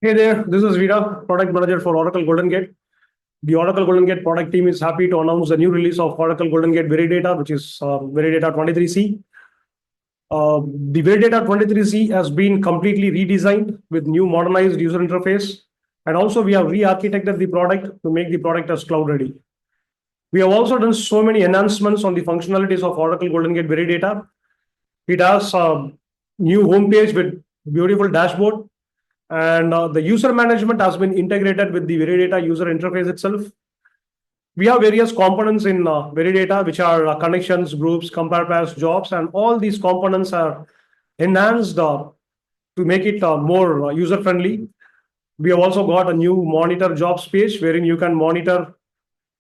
Hey there, this is Veera, product manager for Oracle GoldenGate. The Oracle GoldenGate product team is happy to announce the new release of Oracle GoldenGate Veridata, which is Veridata 23c. The Veridata 23c has been completely redesigned with new modernized user interface. And also we have re-architected the product to make the product as cloud ready. We have also done so many enhancements on the functionalities of Oracle GoldenGate Veridata. It has a new homepage with beautiful dashboard, and the user management has been integrated with the Veridata user interface itself. We have various components in Veridata, which are connections, groups, compare pairs, jobs, and all these components are enhanced to make it more user friendly. We have also got a new monitor jobs page wherein you can monitor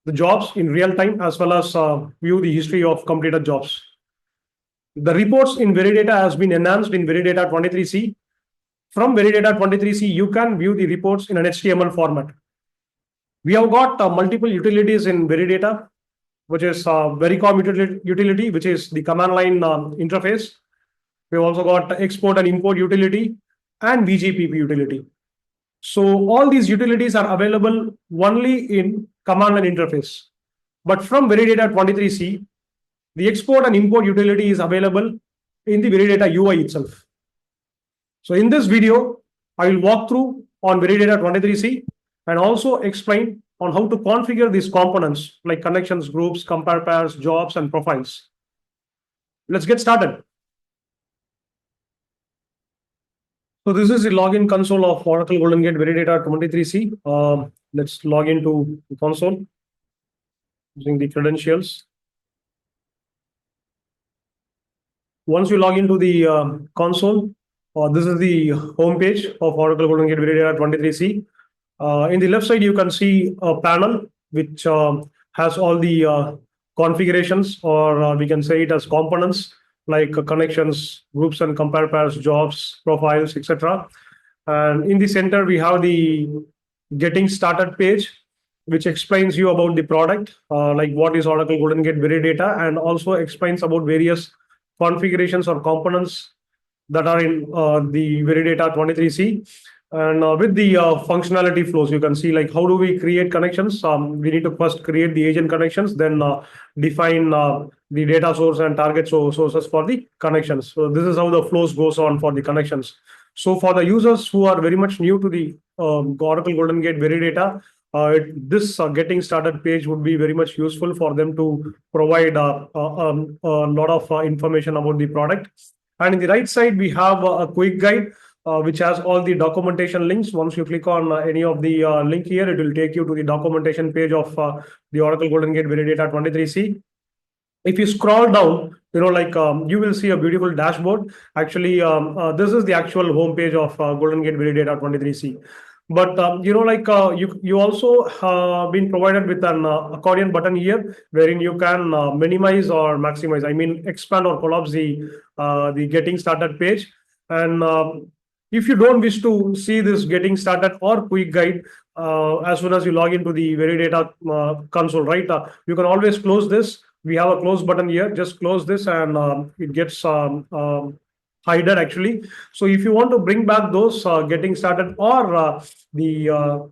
the jobs in real time as well as view the history of completed jobs. The reports in Veridata has been enhanced in Veridata 23c. From Veridata 23c, you can view the reports in an HTML format. We have got multiple utilities in Veridata, which is Vericom utility, which is the command line interface. We've also got export and import utility and VGPP utility. So all these utilities are available only in command line interface. But from Veridata 23c, the export and import utility is available in the Veridata UI itself. So in this video, I will walk through on Veridata 23c and also explain on how to configure these components like connections, groups, compare pairs, jobs, and profiles. Let's get started. So this is the login console of Oracle GoldenGate Veridata 23c. Let's log into the console using the credentials. Once you log into the console, this is the home page of Oracle GoldenGate Veridata 23c. In the left side, you can see a panel which has all the configurations, or we can say it as components like connections, groups and compare pairs, jobs, profiles, etc. And in the center, we have the getting started page, which explains you about the product, like what is Oracle GoldenGate Veridata, and also explains about various configurations or components that are in the Veridata 23c. And with the functionality flows, you can see like how do we create connections. We need to first create the agent connections, then define the data source and target sources for the connections. So this is how the flows goes on for the connections. So for the users who are very much new to the Oracle GoldenGate Veridata, this getting started page would be very much useful for them to provide a lot of information about the product. And in the right side, we have a quick guide, which has all the documentation links. Once you click on any of the link here, it will take you to the documentation page of the Oracle GoldenGate Veridata 23c. If you scroll down, you will see a beautiful dashboard. Actually, this is the actual home page of GoldenGate Veridata 23c. But you also been provided with an accordion button here, wherein you can minimize or maximize. I mean, expand or collapse the getting started page. And if you don't wish to see this getting started or quick guide as soon as you log into the Veridata console, right? You can always close this. We have a close button here. Just close this, and it gets hidden actually. So if you want to bring back those getting started or the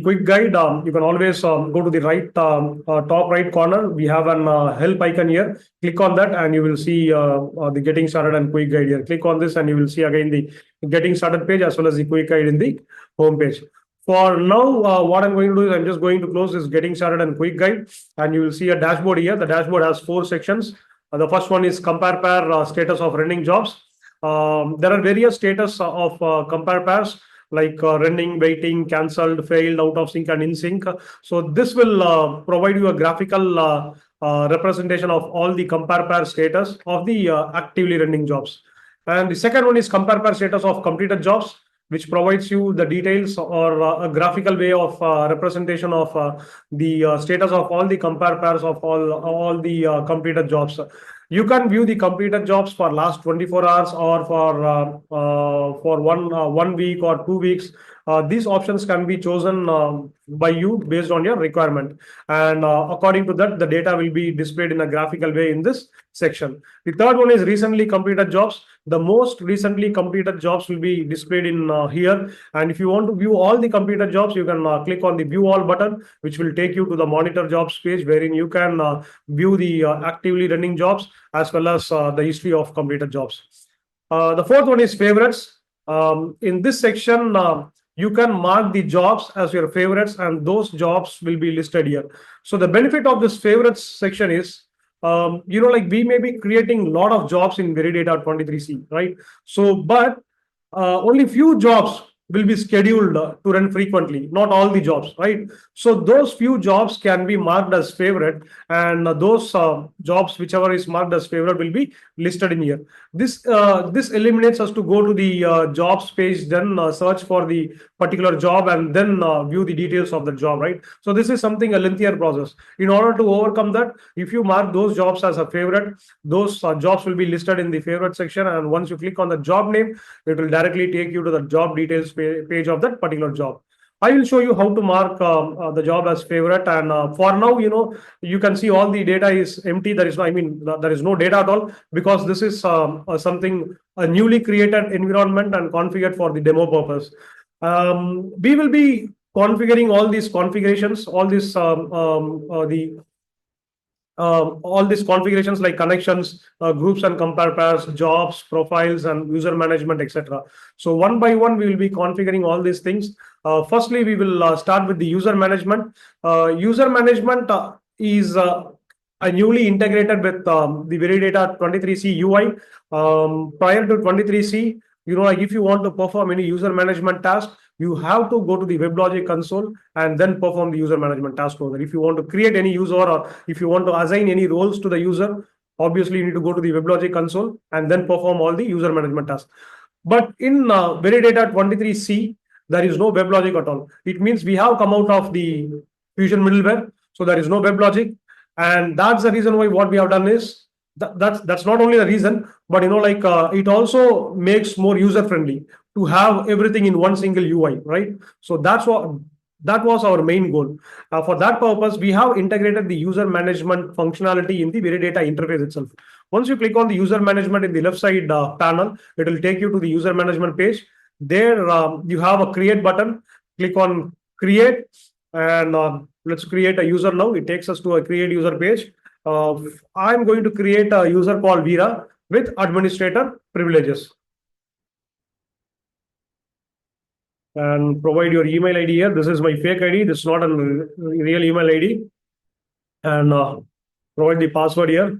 quick guide, you can always go to the right top right corner. We have an help icon here. Click on that and you will see the getting started and quick guide here. Click on this and you will see again the getting started page as well as the quick guide in the home page. For now, what I'm going to do is I'm just going to close this getting started and quick guide, and you will see a dashboard here. The dashboard has 4 sections. The first one is compare pair status of running jobs. There are various status of compare pairs like running, waiting, cancelled, failed, out of sync, and in sync. So this will provide you a graphical representation of all the compare pair status of the actively running jobs. And the second one is compare pair status of completed jobs, which provides you the details or a graphical way of representation of the status of all the compare pairs of all the completed jobs. You can view the completed jobs for last 24 hours or for 1 week or 2 weeks. These options can be chosen by you based on your requirement. And according to that, the data will be displayed in a graphical way in this section. The third one is recently completed jobs. the most recently completed jobs will be displayed in here. And if you want to view all the completed jobs, you can click on the view all button, which will take you to the monitor jobs page, wherein you can view the actively running jobs as well as the history of completed jobs. The fourth one is favorites. In this section, you can mark the jobs as your favorites, and those jobs will be listed here. So the benefit of this favorites section is, like we may be creating a lot of jobs in Veridata 23c, right? So, but only few jobs will be scheduled to run frequently, not all the jobs, right? So those few jobs can be marked as favorite, and those jobs whichever is marked as favorite will be listed in here. This eliminates us to go to the jobs page, then search for the particular job, and then view the details of the job, right? So this is something a lengthier process. In order to overcome that, if you mark those jobs as a favorite, those jobs will be listed in the favorite section, and once you click on the job name, it will directly take you to the job details page of that particular job. I will show you how to mark the job as favorite. And for now, you can see all the data is empty. There is no, there is no data at all, because this is something a newly created environment and configured for the demo purpose. We will be configuring all these configurations, all these configurations like connections, groups and compare pairs, jobs, profiles, and user management, etc. So one by one, we will be configuring all these things. Firstly, we will start with the user management. User management is newly integrated with the Veridata 23c UI. Prior to 23c, like if you want to perform any user management task, you have to go to the WebLogic console and then perform the user management task over there. If you want to create any user, or if you want to assign any roles to the user, obviously you need to go to the WebLogic console and then perform all the user management tasks. But in Veridata 23c, there is no WebLogic at all. It means we have come out of the Fusion middleware, so there is no WebLogic, and that's the reason why what we have done is that's not only the reason, but it also makes more user friendly to have everything in one single UI, right? So that was our main goal. For that purpose, we have integrated the user management functionality in the Veridata interface itself. Once you click on the user management in the left side panel, it will take you to the user management page. There you have a create button. Click on create, and let's create a user now. It takes us to a create user page. I'm going to create a user called Veera with administrator privileges. And provide your email ID here. This is my fake ID. This is not a real email ID. And provide the password here.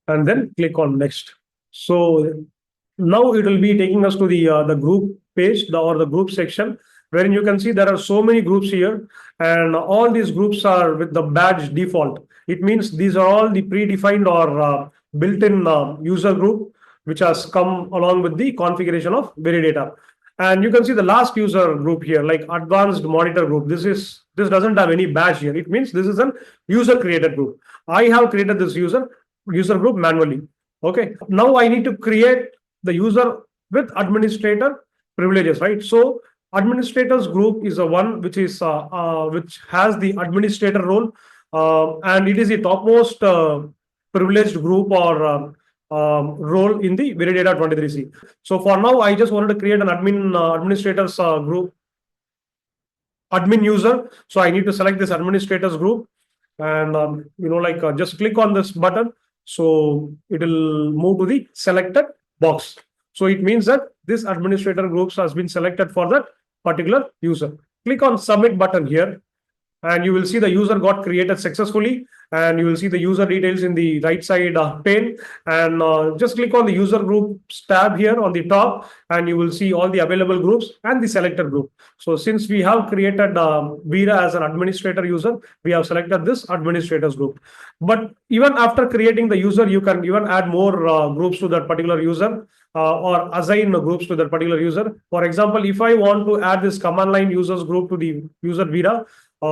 And then click on next. So now it will be taking us to the group page, or the group section, wherein you can see there are so many groups here, and all these groups are with the badge default. It means these are all the predefined or built-in user group, which has come along with the configuration of Veridata. And you can see the last user group here, like advanced monitor group. This doesn't have any badge here. It means this is an user created group. I have created this user group manually. Okay. Now I need to create the user with administrator privileges, right? So administrators group is a one which which has the administrator role, and it is the topmost privileged group or role in the Veridata 23c. So for now, I just wanted to create an administrators group, admin user. So I need to select this administrators group, and just click on this button. So it will move to the selected box. So it means that this administrator groups has been selected for that particular user. Click on submit button here, and you will see the user got created successfully, and you will see the user details in the right side pane. And just click on the user groups tab here on the top, and you will see all the available groups and the selected group. So since we have created Veera as an administrator user, we have selected this administrators group. But even after creating the user, you can even add more groups to that particular user, or assign groups to that particular user. For example, if I want to add this command line users group to the user Veera,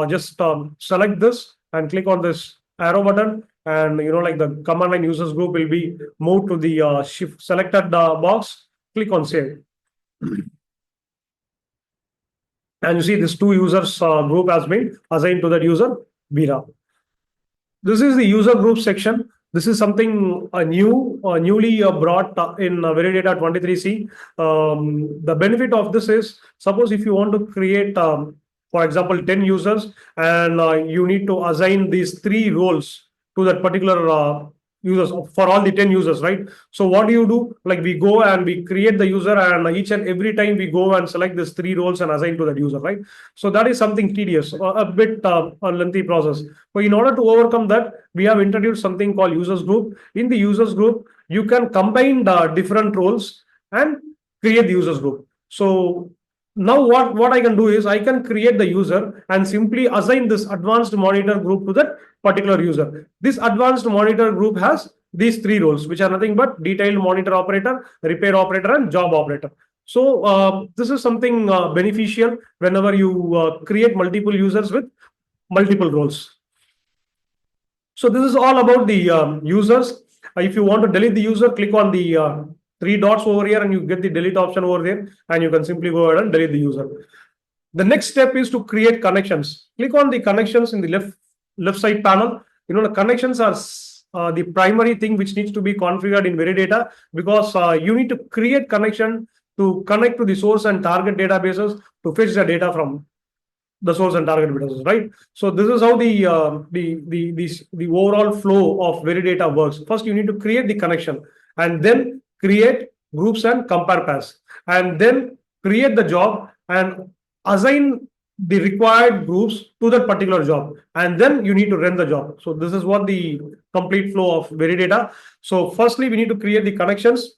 just select this and click on this arrow button, and the command line users group will be moved to the shift selected box. Click on save, and you see this two users group has been assigned to that user Veera. This is the user group section. This is something newly brought in Veridata 23c. The benefit of this is, suppose if you want to create, for example, 10 users, and you need to assign these three roles to that particular users for all the 10 users, right? So what do you do? Like, we go and we create the user, and each and every time we go and select these three roles and assign to that user, right? So that is something tedious, a bit a lengthy process. But in order to overcome that, we have introduced something called users group. In the users group, you can combine the different roles and create the users group. So now what I can do is, I can create the user and simply assign this advanced monitor group to that particular user. This advanced monitor group has these three roles, which are nothing but detailed monitor operator, repair operator, and job operator. So this is something beneficial whenever you create multiple users with multiple roles. So this is all about the users. If you want to delete the user, click on the three dots over here, and you get the delete option over there, and you can simply go ahead and delete the user. The next step is to create connections. Click on the connections in the left side panel. The connections are the primary thing which needs to be configured in Veridata, because you need to create connection to connect to the source and target databases to fetch the data from the source and target databases, right? So this is how the overall flow of Veridata works. First, you need to create the connection, and then create groups and compare pairs, and then create the job and assign the required groups to that particular job, and then you need to run the job. So this is what the complete flow of Veridata. So firstly, we need to create the connections,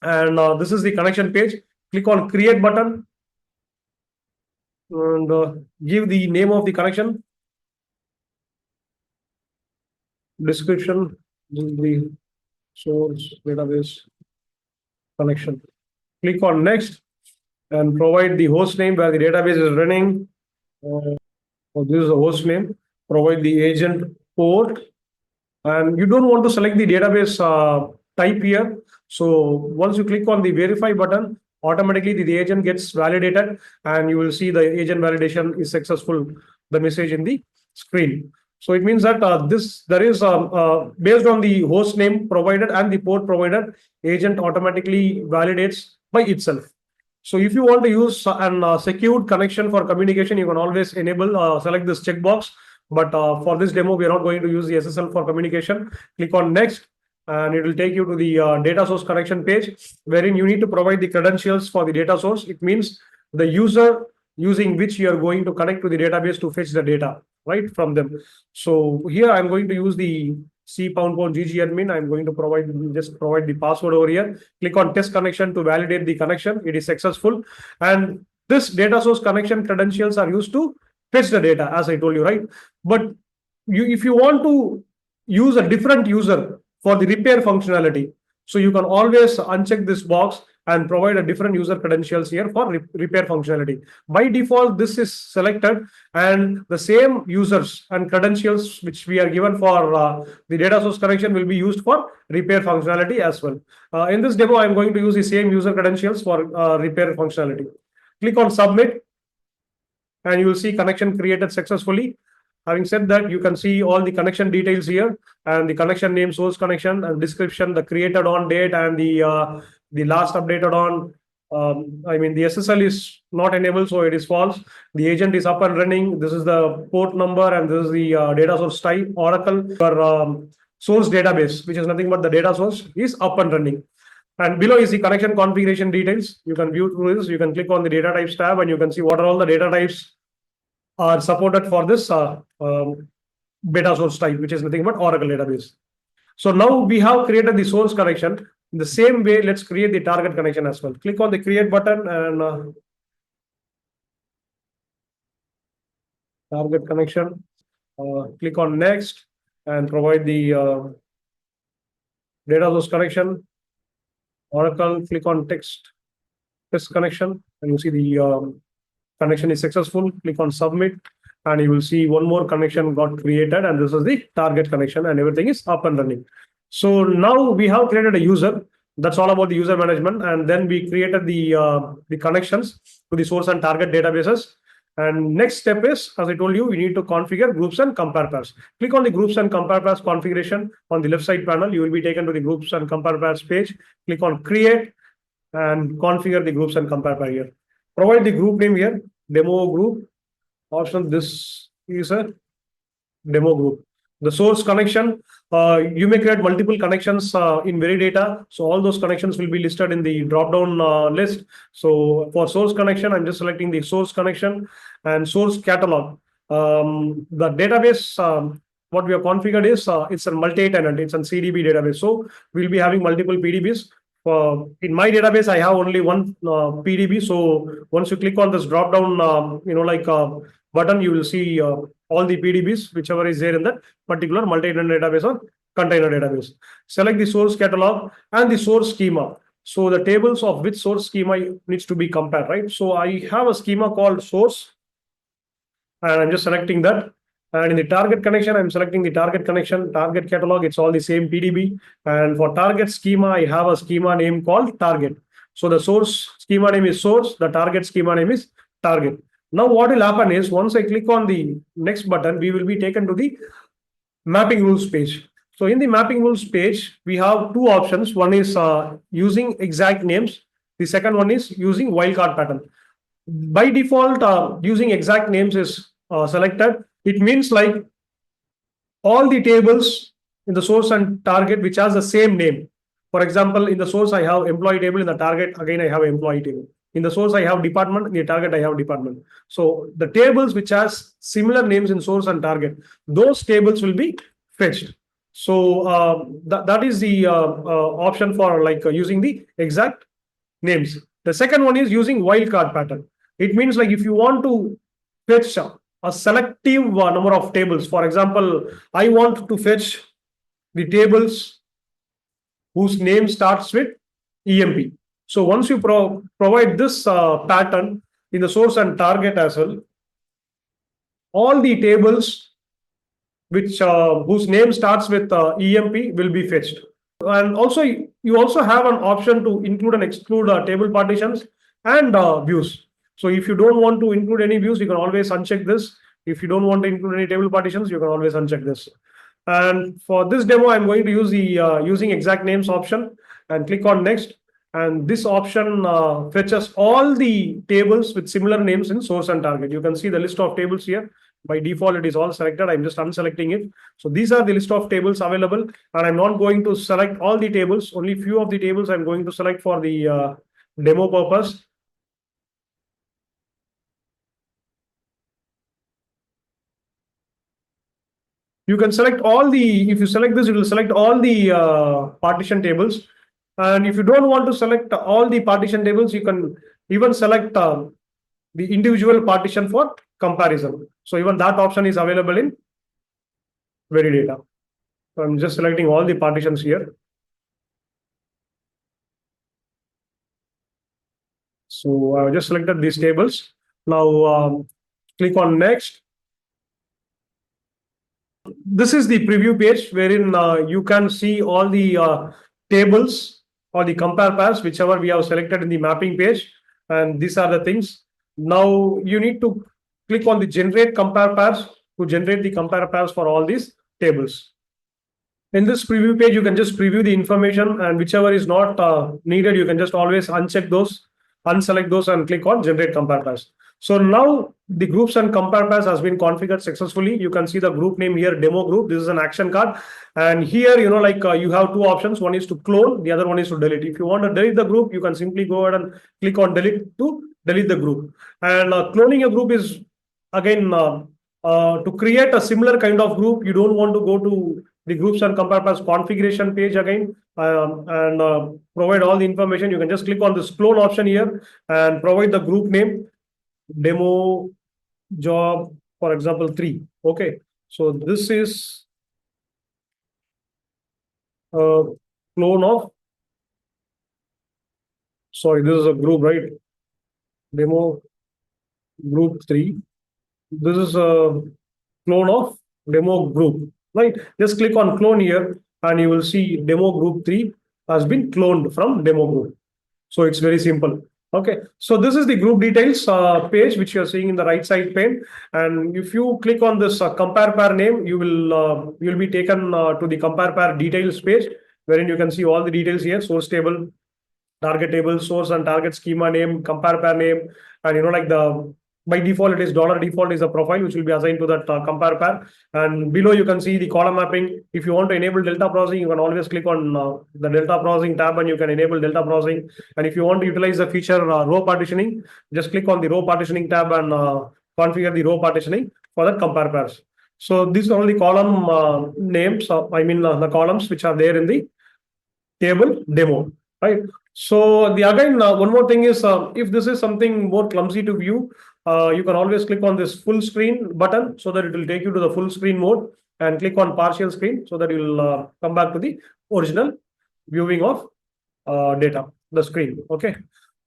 and this is the connection page. Click on create button, and give the name of the connection, description, the source database connection. Click on next and provide the host name where the database is running. So this is the host name. Provide the agent port, and you don't want to select the database type here. So once you click on the verify button, automatically the agent gets validated, and you will see the agent validation is successful, the message in the screen. So it means that there is based on the host name provided and the port provided, agent automatically validates by itself. So if you want to use an secured connection for communication, you can always enable, select this checkbox. But for this demo, we are not going to use the SSL for communication. Click on next, and it will take you to the data source connection page, wherein you need to provide the credentials for the data source. It means the user using which you are going to connect to the database to fetch the data, right, from them. So here I'm going to use the c#GG admin. I'm going to just provide the password over here. Click on test connection to validate the connection. It is successful. And this data source connection credentials are used to fetch the data, as I told you, right? But if you want to use a different user for the repair functionality, so you can always uncheck this box and provide a different user credentials here for repair functionality. By default, this is selected, and the same users and credentials which we are given for the data source connection will be used for repair functionality as well. In this demo, I'm going to use the same user credentials for repair functionality. Click on submit, and you will see connection created successfully. Having said that, you can see all the connection details here, and the connection name, source connection, and description, the created on date, and the last updated on. I mean, the SSL is not enabled, so it is false. The agent is up and running. This is the port number, and this is the data source type, Oracle. For source database, which is nothing but the data source, is up and running. And below is the connection configuration details. You can view through this. You can click on the data types tab, and you can see what are all the data types are supported for this data source type, which is nothing but Oracle database. So now we have created the source connection. In the same way, let's create the target connection as well. Click on the create button, and target connection. Click on next and provide the data source connection. Oracle, click on test connection, and you see the connection is successful. Click on submit, and you will see one more connection got created, and this is the target connection, and everything is up and running. So now we have created a user. That's all about the user management. And then we created the connections to the source and target databases. And next step is, as I told you, we need to configure groups and compare pairs. Click on the groups and compare pairs configuration on the left side panel. You will be taken to the groups and compare pairs page. Click on create and configure the groups and compare pair here. Provide the group name here, demo group option. This is a demo group. The source connection, you may create multiple connections in Veridata. So all those connections will be listed in the drop-down list. So for source connection, I'm just selecting the source connection and source catalog. The database, what we have configured is it's a multi-tenant, it's a CDB database. So we'll be having multiple PDBs. In my database, I have only one PDB. So once you click on this drop-down, button, you will see all the PDBs, whichever is there in that particular multi-tenant database or container database. Select the source catalog and the source schema. So the tables of which source schema needs to be compared, right? So I have a schema called source, and I'm just selecting that. And in the target connection, I'm selecting the target connection, target catalog. It's all the same PDB. And for target schema, I have a schema name called target. So the source schema name is source. The target schema name is target. Now what will happen is, once I click on the next button, we will be taken to the mapping rules page. So in the mapping rules page, we have two options. One is using exact names. The second one is using wildcard pattern. By default, using exact names is selected. It means like all the tables in the source and target which has the same name. For example, in the source, I have employee table. In the target, again, I have employee table. In the source, I have department. In the target, I have department. So the tables which has similar names in source and target, those tables will be fetched. So that is the option for using the exact names. The second one is using wildcard pattern. It means like if you want to fetch a selective number of tables. For example, I want to fetch the tables whose name starts with EMP. So once you provide this pattern in the source and target as well, all the tables which whose name starts with EMP will be fetched. And also, you also have an option to include and exclude table partitions and views. So if you don't want to include any views, you can always uncheck this. If you don't want to include any table partitions, you can always uncheck this. And for this demo, I'm going to use the using exact names option and click on next. And this option fetches all the tables with similar names in source and target. You can see the list of tables here. By default, it is all selected. I'm just unselecting it. So these are the list of tables available. And I'm not going to select all the tables. Only few of the tables I'm going to select for the demo purpose. You can select all the, if you select this, it will select all the partition tables. And if you don't want to select all the partition tables, you can even select the individual partition for comparison. So even that option is available in Veridata. So I'm just selecting all the partitions here. So I just selected these tables. Now click on next. This is the preview page wherein you can see all the tables or the compare pairs, whichever we have selected in the mapping page. And these are the things. Now you need to click on the generate compare pairs to generate the compare pairs for all these tables. In this preview page, you can just preview the information, and whichever is not needed, you can just always uncheck those, unselect those, and click on generate compare pairs. So now the groups and compare pairs has been configured successfully. You can see the group name here, demo group. This is an action card. And here, you have two options. One is to clone, the other one is to delete. If you want to delete the group, you can simply go ahead and click on delete to delete the group. And cloning a group is, again, to create a similar kind of group. You don't want to go to the groups and compare pairs configuration page again and provide all the information. You can just click on this clone option here and provide the group name, demo job, for example, 3. Okay, so this is a clone of, sorry, this is a group, right? Demo group 3. This is a clone of demo group, right? Just click on clone here and you will see demo group 3 has been cloned from demo group. So it's very simple. Okay, so this is the group details page which you're seeing in the right side pane, and if you click on this compare pair name, you'll be taken to the compare pair details page, wherein you can see all the details here: source table, target table, source and target schema name, compare pair name, and like the by default it is dollar default is a profile which will be assigned to that compare pair. And below you can see the column mapping. If you want to enable delta processing, you can always click on the delta processing tab and you can enable delta processing. And if you want to utilize the feature row partitioning, just click on the row partitioning tab and configure the row partitioning for that compare pairs. So these are all the column names, the columns which are there in the table demo, right? So the again one more thing is, if this is something more clumsy to view, you can always click on this full screen button so that it will take you to the full screen mode, and click on partial screen so that you'll come back to the original viewing of data, the screen. Okay,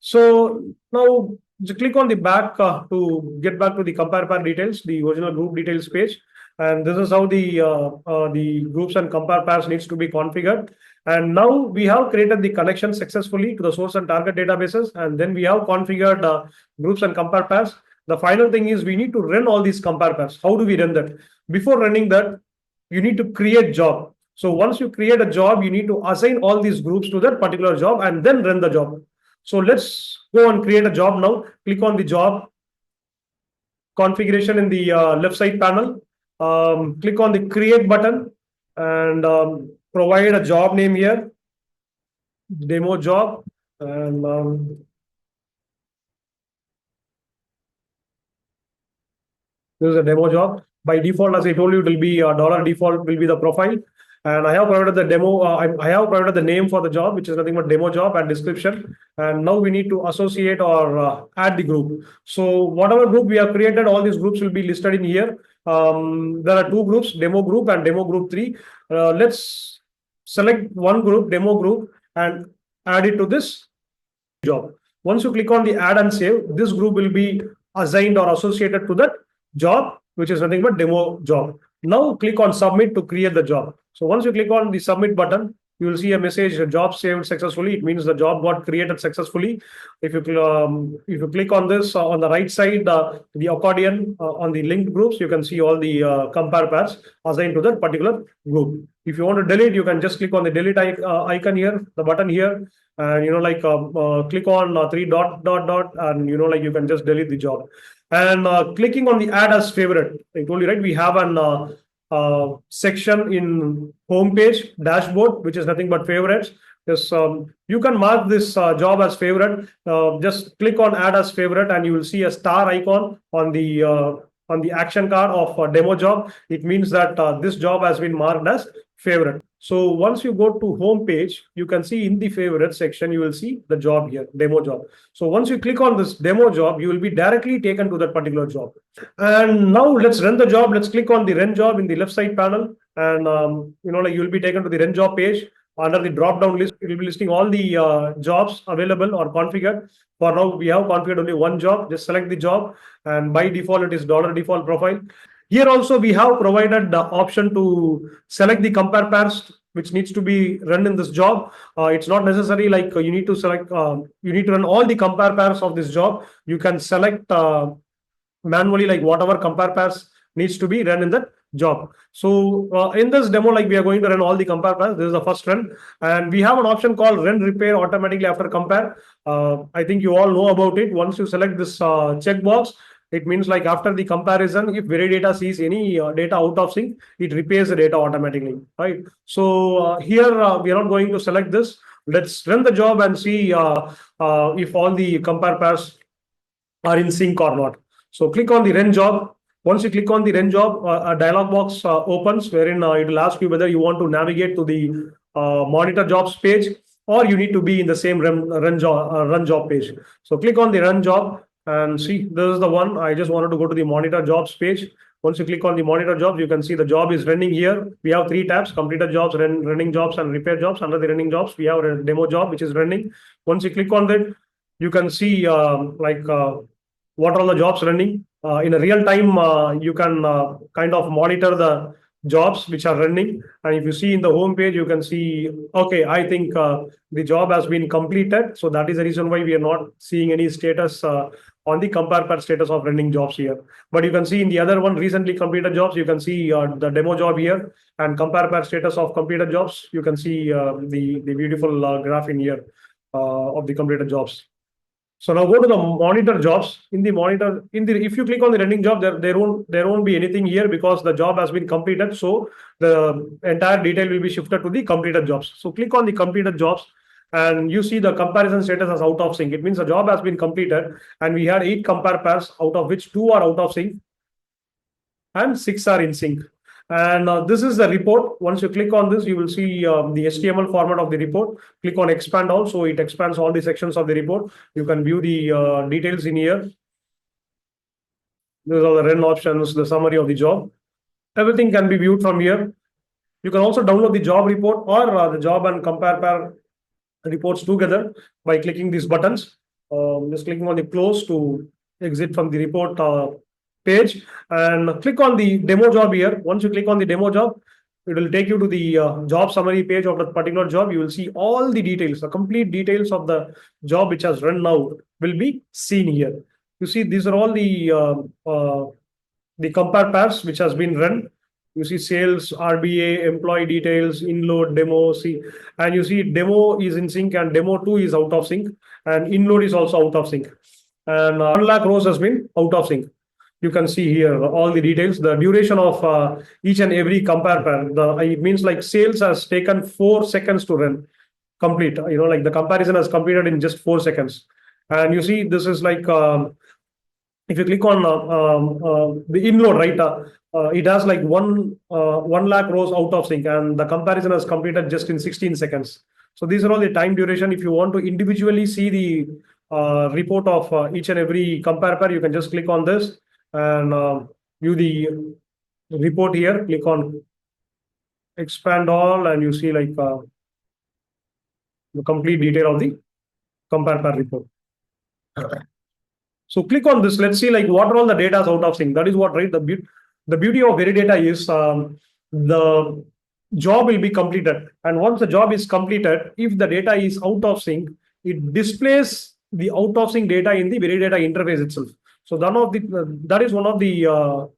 so now just click on the back to get back to the compare pair details, the original group details page. And this is how the groups and compare pairs needs to be configured. And now we have created the connection successfully to the source and target databases, and then we have configured groups and compare pairs. The final thing is we need to run all these compare pairs. How do we run that? Before running that, you need to create job. So once you create a job, you need to assign all these groups to that particular job and then run the job. So let's go and create a job now. Click on the job configuration in the left side panel. Click on the create button and provide a job name here, demo job, and this is a demo job. By default, as I told you, it will be dollar default will be the profile. And I have provided the demo. I have provided the name for the job, which is nothing but demo job, and description. And now we need to associate or add the group. So whatever group we have created, all these groups will be listed in here. There are two groups, demo group and demo group 3. Let's select one group, demo group, and add it to this job. Once you click on the add and save, this group will be assigned or associated to that job, which is nothing but demo job. Now click on submit to create the job. So once you click on the submit button, you will see a message, job saved successfully. It means the job got created successfully. If you click on this on the right side, the accordion on the linked groups, you can see all the compare pairs assigned to that particular group. If you want to delete, you can just click on the delete icon here, the button here, and click on three dot, and you can just delete the job. And clicking on the add as favorite, I told you, right? We have an section in homepage dashboard, which is nothing but favorites. Yes, you can mark this job as favorite. Just click on add as favorite, and you will see a star icon on the action card of demo job. It means that this job has been marked as favorite. So once you go to home page, you can see in the favorite section, you will see the job here, demo job. So once you click on this demo job, you will be directly taken to that particular job. And now let's run the job. Let's click on the run job in the left side panel, and you'll be taken to the run job page. Under the drop down list, it will be listing all the jobs available or configured. For now, we have configured only one job. Just select the job, and by default, it is dollar default profile. Here also, we have provided the option to select the compare pairs which needs to be run in this job. It's not necessary like you need to select, you need to run all the compare pairs of this job. You can select manually, like whatever compare pairs needs to be run in that job. So in this demo, like we are going to run all the compare pairs. This is the first run, and we have an option called run repair automatically after compare. I think you all know about it. Once you select this checkbox, it means like after the comparison, if Veridata sees any data out of sync, it repairs the data automatically, right? So here we are not going to select this. Let's run the job and see if all the compare pairs are in sync or not. So click on the run job. Once you click on the run job, a dialog box opens wherein it will ask you whether you want to navigate to the monitor jobs page, or you need to be in the same run job page. So click on the run job. And see, this is the one. I just wanted to go to the monitor jobs page. Once you click on the monitor jobs, you can see the job is running here. We have 3 tabs: completed jobs, running jobs, and repair jobs. Under the running jobs, we have a demo job which is running. Once you click on that, you can see what are all the jobs running. In a real time, you can kind of monitor the jobs which are running. And if you see in the home page, you can see, okay, I think the job has been completed. So that is the reason why we are not seeing any status on the compare per status of running jobs here. But you can see in the other one, recently completed jobs, you can see the demo job here, and compare per status of completed jobs. You can see the beautiful graph in here of the completed jobs. So now go to the monitor jobs. In the monitor, if you click on the running job, there won't be anything here because the job has been completed. So the entire detail will be shifted to the completed jobs. So click on the completed jobs, and you see the comparison status as out of sync. It means the job has been completed, and we had 8 compare pairs, out of which 2 are out of sync and 6 are in sync. And this is the report. Once you click on this, you will see the HTML format of the report. Click on expand all, so it expands all the sections of the report. You can view the details in here. These are the run options, the summary of the job. Everything can be viewed from here. You can also download the job report or the job and compare pair reports together by clicking these buttons. Just clicking on the close to exit from the report page, and click on the demo job here. Once you click on the demo job, it will take you to the job summary page of that particular job. You will see all the details, the complete details of the job which has run now will be seen here. You see, these are all the compare pairs which has been run. You see sales, RBA, employee details, inload, demo, see, and you see demo is in sync and demo 2 is out of sync, and inload is also out of sync. And 1 lakh rows has been out of sync. You can see here all the details, the duration of each and every compare pair. It means like sales has taken 4 seconds to run complete. Like the comparison has completed in just 4 seconds. And you see, this is like, if you click on the inload, right, it has like 1 lakh rows out of sync, and the comparison has completed just in 16 seconds. So these are all the time duration. If you want to individually see the report of each and every compare pair, you can just click on this and view the report here. Click on expand all, and you see like the complete detail of the compare pair report. So click on this. Let's see like what are all the data out of sync. That is what, right? The beauty of Veridata is the job will be completed, and once the job is completed, if the data is out of sync, it displays the out of sync data in the Veridata interface itself. So that is one of the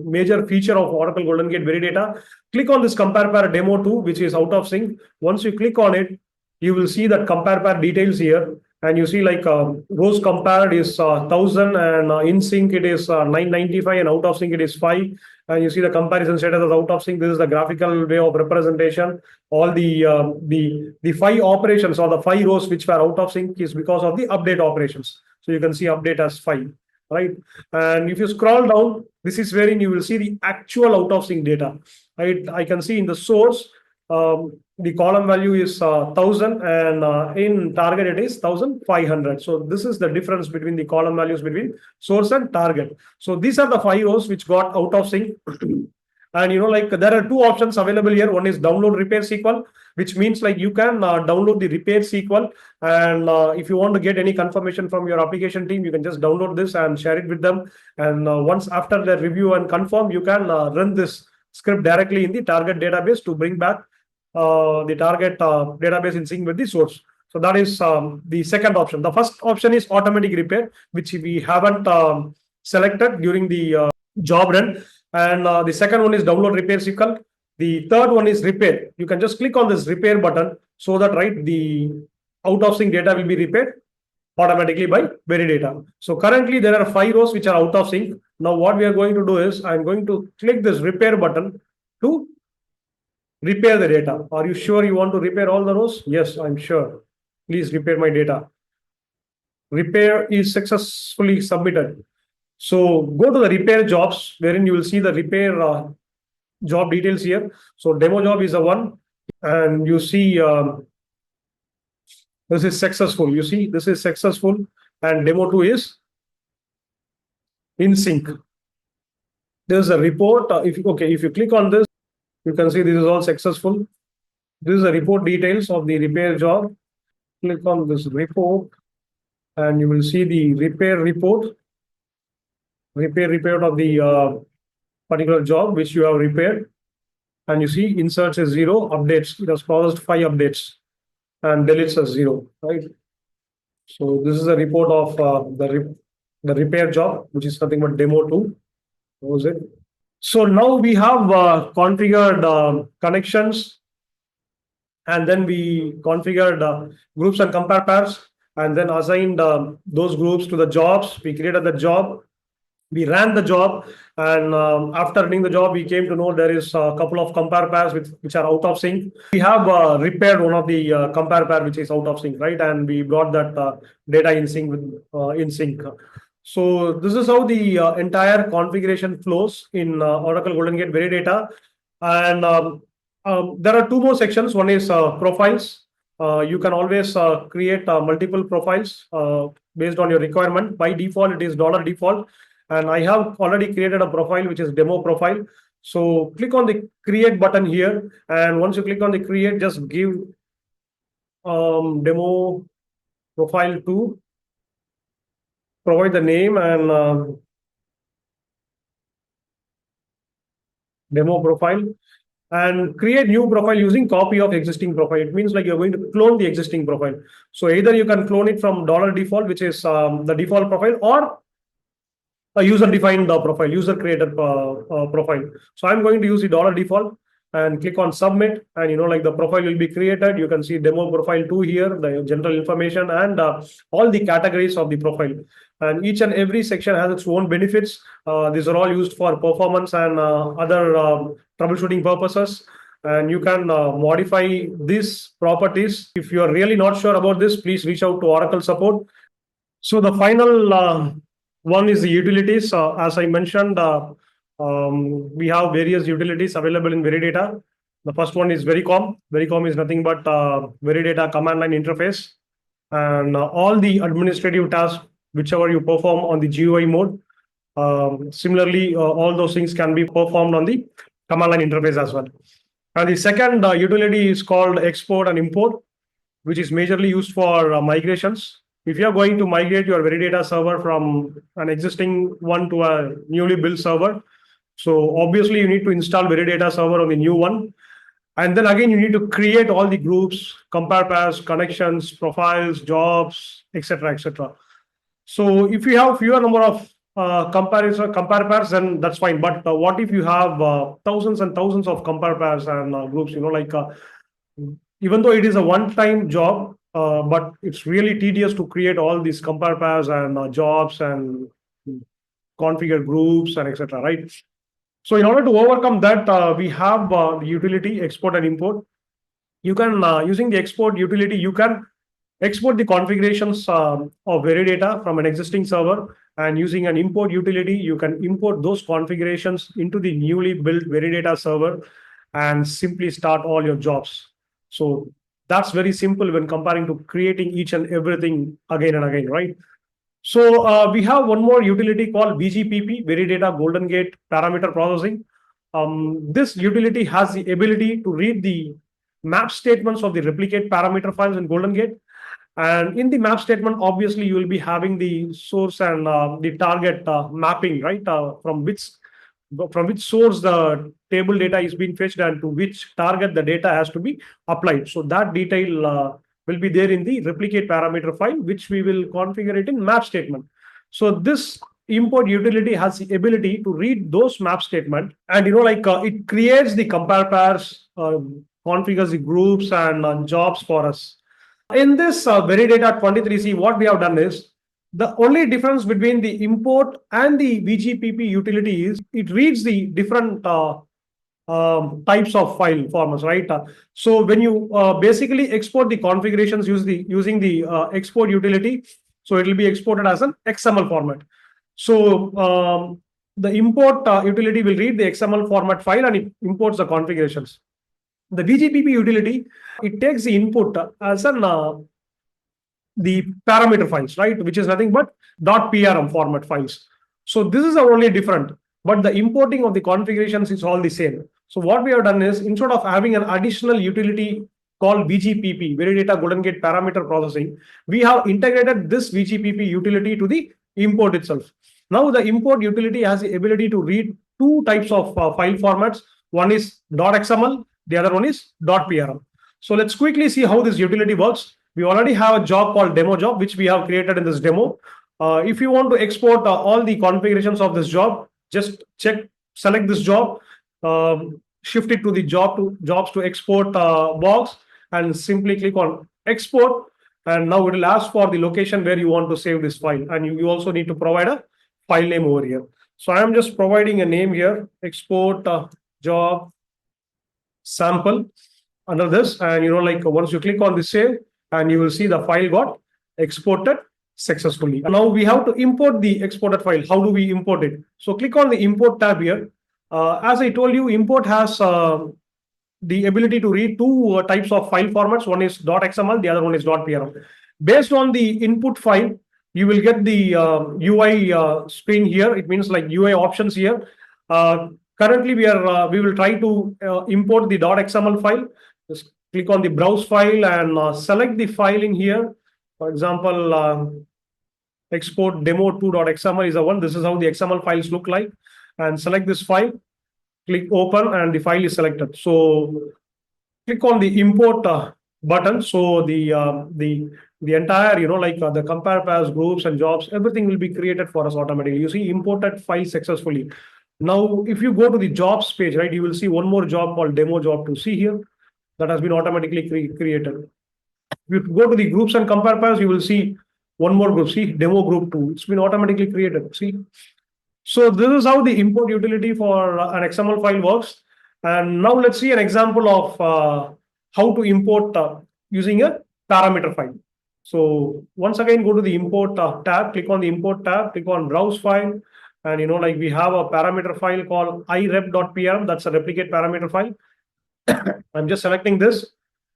major feature of Oracle GoldenGate Veridata. Click on this compare pair demo 2, which is out of sync. Once you click on it, you will see that compare pair details here. And you see like rows compared is 1000, and in sync it is 995, and out of sync it is 5. And you see the comparison status as out of sync. This is the graphical way of representation. All the 5 operations or the 5 rows which were out of sync is because of the update operations. So you can see update as 5, right? And if you scroll down, this is wherein you will see the actual out of sync data, right? I can see in the source, the column value is 1000, and in target it is 1500. So this is the difference between the column values between source and target. So these are the 5 rows which got out of sync. And like there are 2 options available here. One is download repair SQL, which means like you can download the repair SQL, and if you want to get any confirmation from your application team, you can just download this and share it with them. And once after the review and confirm, you can run this script directly in the target database to bring back the target database in sync with the source. So that is the second option. The first option is automatic repair, which we haven't selected during the job run. And the second one is download repair SQL. The third one is repair. You can just click on this repair button so that, right, the out of sync data will be repaired automatically by Veridata. So currently there are 5 rows which are out of sync. Now what we are going to do is I'm going to click this repair button to repair the data. Are you sure you want to repair all the rows? Yes, I'm sure. Please repair my data. Repair is successfully submitted. So go to the repair jobs, wherein you will see the repair job details here. So demo job is the one, and you see this is successful. You see this is successful, and demo 2 is in sync. There's a report. If you click on this, you can see this is all successful. This is the report details of the repair job. Click on this report, and you will see the repair report of the particular job which you have repaired. And you see inserts is 0, updates, it has processed 5 updates, and deletes as 0, right? So this is a report of the repair job, which is nothing but demo 2. What was it? So now we have configured connections, and then we configured groups and compare pairs, and then assigned those groups to the jobs. We created the job, we ran the job, and after running the job we came to know there is a couple of compare pairs which are out of sync. We have repaired one of the compare pair which is out of sync, right? And we brought that data in sync with in sync. So this is how the entire configuration flows in Oracle GoldenGate Veridata. And there are two more sections. One is profiles. You can always create multiple profiles based on your requirement. By default it is $default, and I have already created a profile which is demo profile. So click on the create button here, and once you click on the create, just give demo profile 2, provide the name, and demo profile, and create new profile using copy of existing profile. It means like you're going to clone the existing profile. So either you can clone it from $default, which is the default profile, or a user-defined profile, user-created profile. So I'm going to use the $default and click on submit, and like the profile will be created. You can see demo profile 2 here, the general information, and all the categories of the profile. And each and every section has its own benefits. These are all used for performance and other troubleshooting purposes. And you can modify these properties. If you are really not sure about this, please reach out to Oracle support. So the final one is the utilities. As I mentioned, we have various utilities available in Veridata. The first one is Vericom. Vericom is nothing but Veridata command line interface, and all the administrative tasks, whichever you perform on the GUI mode. Similarly, all those things can be performed on the command line interface as well. And the second utility is called export and import, which is majorly used for migrations. If you are going to migrate your Veridata server from an existing one to a newly built server, so obviously you need to install Veridata server on the new one. And then again, you need to create all the groups, compare pairs, connections, profiles, jobs, etc., etc. So if you have fewer number of compare pairs, then that's fine. But what if you have thousands and thousands of compare pairs and groups? Even though it is a one-time job, but it's really tedious to create all these compare pairs and jobs and configure groups and etc. Right? So in order to overcome that, we have the utility export and import. You can using the export utility, you can export the configurations of Veridata from an existing server, and using an import utility, you can import those configurations into the newly built Veridata server and simply start all your jobs. So that's very simple when comparing to creating each and everything again and again, right? So we have one more utility called VGPP, Veridata GoldenGate Parameter Processing. This utility has the ability to read the map statements of the replicate parameter files in GoldenGate. And in the map statement, obviously, you will be having the source and the target mapping, right? From which source the table data is being fetched and to which target the data has to be applied. So that detail will be there in the replicate parameter file, which we will configure it in map statement. So this import utility has the ability to read those map statement, and it creates the compare pairs, configures the groups and jobs for us. In this Veridata 23c, what we have done is, the only difference between the import and the VGPP utility is it reads the different types of file formats, right? So when you basically export the configurations using the export utility, so it will be exported as an XML format. So the import utility will read the XML format file and it imports the configurations. The VGPP utility, it takes the input as an the parameter files, right, which is nothing but .prm format files. So this is the only different, but the importing of the configurations is all the same. So what we have done is, instead of having an additional utility called VGPP, Veridata GoldenGate Parameter Processing, we have integrated this VGPP utility to the import itself. Now the import utility has the ability to read two types of file formats. One is .xml, the other one is .prm. So let's quickly see how this utility works. We already have a job called demo job, which we have created in this demo. If you want to export all the configurations of this job, just select this job, shift it to the jobs to export box, and simply click on export. And now it will ask for the location where you want to save this file, and you also need to provide a file name over here. So I am just providing a name here, export job sample under this, and once you click on the save, and you will see the file got exported successfully. Now we have to import the exported file. How do we import it? So click on the import tab here. As I told you, import has the ability to read two types of file formats. One is .xml, the other one is .prm. Based on the input file, you will get the UI screen here. It means like UI options here. Currently, we will try to import the .xml file. Just click on the browse file and select the file in here. For example, export demo2.xml is the one. This is how the XML files look like. And select this file. Click open, and the file is selected. So click on the import button. So the entire the compare pairs, groups, and jobs, everything will be created for us automatically. You see, imported file successfully. Now if you go to the jobs page, right, you will see one more job called demo job to see here that has been automatically created. If you go to the groups and compare pairs, you will see one more group. See, demo group 2. It's been automatically created. See. So this is how the import utility for an XML file works. And now let's see an example of how to import using a parameter file. So once again, go to the import tab, click on the import tab, click on browse file. And we have a parameter file called irep.prm. That's a replicate parameter file. I'm just selecting this.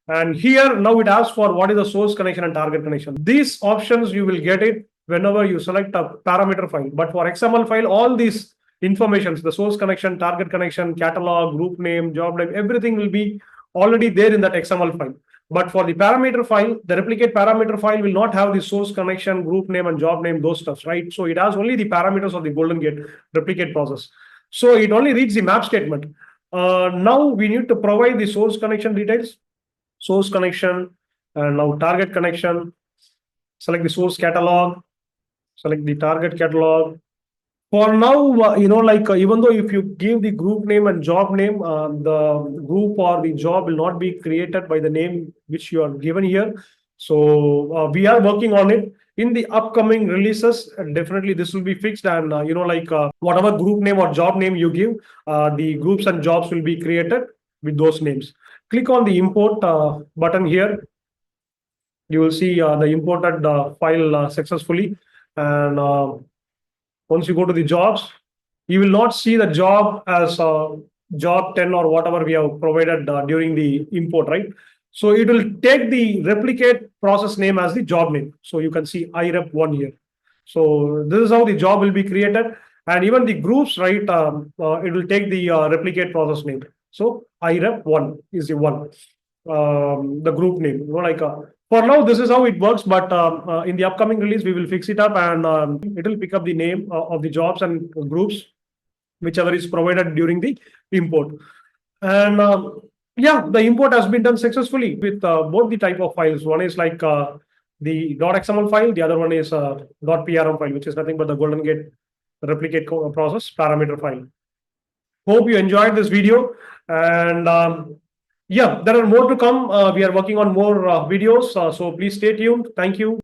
And here now it asks for what is the source connection and target connection. These options you will get it whenever you select a parameter file. But for XML file, all these informations, the source connection, target connection, catalog, group name, job name, everything will be already there in that XML file. But for the parameter file, the replicate parameter file will not have the source connection, group name, and job name, those stuffs, right? So it has only the parameters of the GoldenGate replicate process. So it only reads the map statement. Now we need to provide the source connection details. Source connection, and now target connection. Select the source catalog, select the target catalog. For now, even though if you give the group name and job name, the group or the job will not be created by the name which you are given here. So we are working on it. In the upcoming releases, definitely this will be fixed, and whatever group name or job name you give, the groups and jobs will be created with those names. Click on the import button here. You will see the imported file successfully. And once you go to the jobs, you will not see the job as job 10 or whatever we have provided during the import, right? So it will take the replicate process name as the job name. So you can see irep1 here. So this is how the job will be created. And even the groups, right, it will take the replicate process name. So irep1 is the one, the group name. For now, this is how it works. But in the upcoming release, we will fix it up, and it will pick up the name of the jobs and groups, whichever is provided during the import. And yeah, the import has been done successfully with both the type of files. One is like the .xml file, the other one is .prm file, which is nothing but the GoldenGate replicate process parameter file. Hope you enjoyed this video, and yeah, there are more to come. We are working on more videos, so please stay tuned. Thank you.